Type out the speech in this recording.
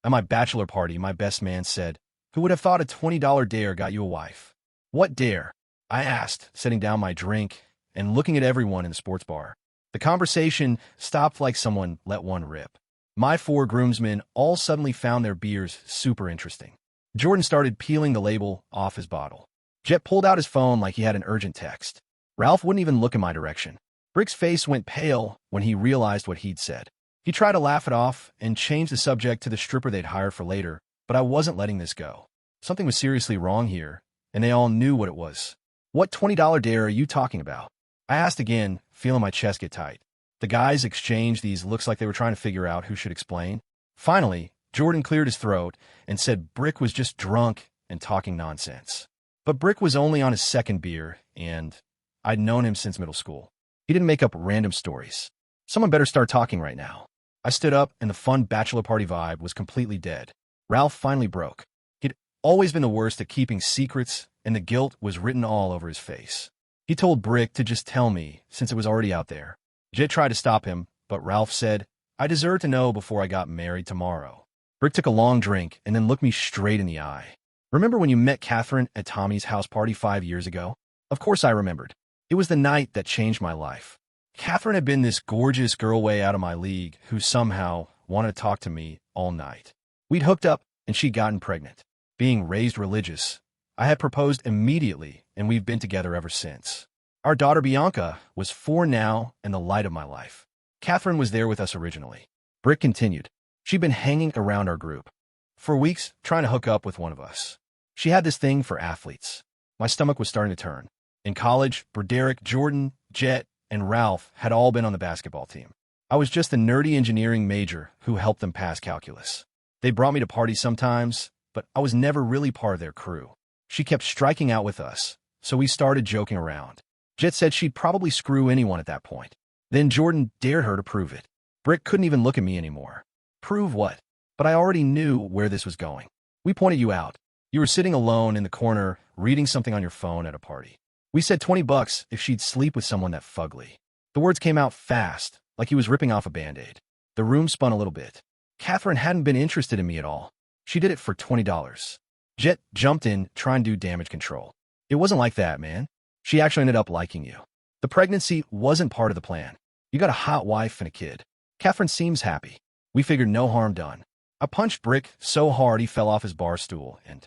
At my bachelor party, my best man said, "Who would have thought a $20 dare got you a wife?" "What dare?" I asked, setting down my drink and looking at everyone in the sports bar. The conversation stopped like someone let one rip. My four groomsmen all suddenly found their beers super interesting. Jordan started peeling the label off his bottle. Jet pulled out his phone like he had an urgent text. Ralph wouldn't even look in my direction. Brick's face went pale when he realized what he'd said. He tried to laugh it off and change the subject to the stripper they'd hired for later, but I wasn't letting this go. Something was seriously wrong here, and they all knew what it was. "What $20 dare are you talking about?" I asked again, feeling my chest get tight. The guys exchanged these looks like they were trying to figure out who should explain. Finally, Jordan cleared his throat and said Brick was just drunk and talking nonsense. But Brick was only on his second beer, and I'd known him since middle school. He didn't make up random stories. Someone better start talking right now. I stood up, and the fun bachelor party vibe was completely dead. Ralph finally broke. He'd always been the worst at keeping secrets, and the guilt was written all over his face. He told Brick to just tell me, since it was already out there. Jet tried to stop him, but Ralph said, "I deserve to know before I got married tomorrow." Brick took a long drink and then looked me straight in the eye. "Remember when you met Catherine at Tommy's house party 5 years ago?" Of course I remembered. It was the night that changed my life. Catherine had been this gorgeous girl way out of my league who somehow wanted to talk to me all night. We'd hooked up, and she'd gotten pregnant. Being raised religious, I had proposed immediately, and we've been together ever since. Our daughter Bianca was 4 now and the light of my life. Catherine was there with us originally. Brick continued. She'd been hanging around our group for weeks, trying to hook up with one of us. She had this thing for athletes. My stomach was starting to turn. In college, Broderick, Jordan, Jet, and Ralph had all been on the basketball team. I was just a nerdy engineering major who helped them pass calculus. They brought me to parties sometimes, but I was never really part of their crew. She kept striking out with us, so we started joking around. Jet said she'd probably screw anyone at that point. Then Jordan dared her to prove it. Brick couldn't even look at me anymore. Prove what? But I already knew where this was going. We pointed you out. You were sitting alone in the corner, reading something on your phone at a party. We said $20 if she'd sleep with someone that fugly. The words came out fast, like he was ripping off a Band-Aid. The room spun a little bit. Catherine hadn't been interested in me at all. She did it for $20. Jet jumped in, trying to do damage control. "It wasn't like that, man. She actually ended up liking you. The pregnancy wasn't part of the plan. You got a hot wife and a kid. Catherine seems happy. We figured no harm done." I punched Brick so hard he fell off his bar stool, and